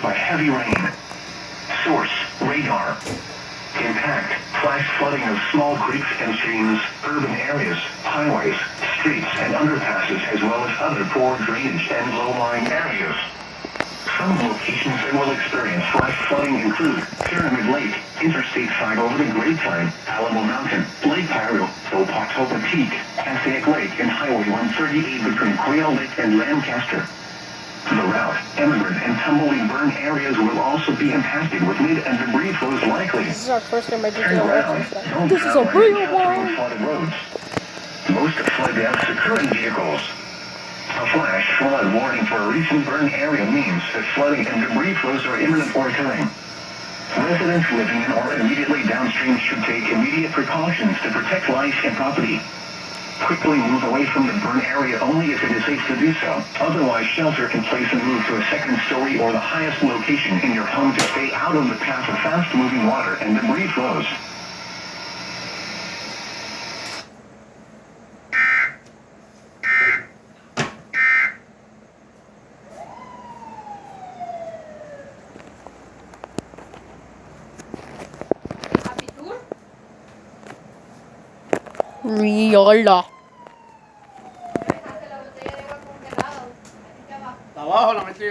by heavy rain. Source: radar. Impact: flash flooding of small creeks and streams, urban areas, highways, streets, and underpasses, as well as other poor drainage and low-lying areas. Some locations that will experience flash flooding include Pyramid Lake, Interstate 5 over the Grapevine, Alamo Mountain, Lake Pyro, Opatopa Peak, Passaic Lake, and Highway 138 between Quail Lake and Lancaster. The route, Emigrant, and Tumbling Burn areas will also be impacted with mid and debris flows likely. This is our first time I did Turn around. Don't This is a travel real on encountering one. flooded roads. Most flood deaths occur in vehicles. A flash flood warning for a recent burn area means that flooding and debris flows are imminent or occurring. Residents living in or immediately downstream should take immediate precautions to protect life and property. Quickly move away from the burn area only if it is safe to do so. Otherwise, shelter in place and move to a second story or the highest location in your home to stay out of the path of fast-moving water and debris flows. Riola. Abajo la metí.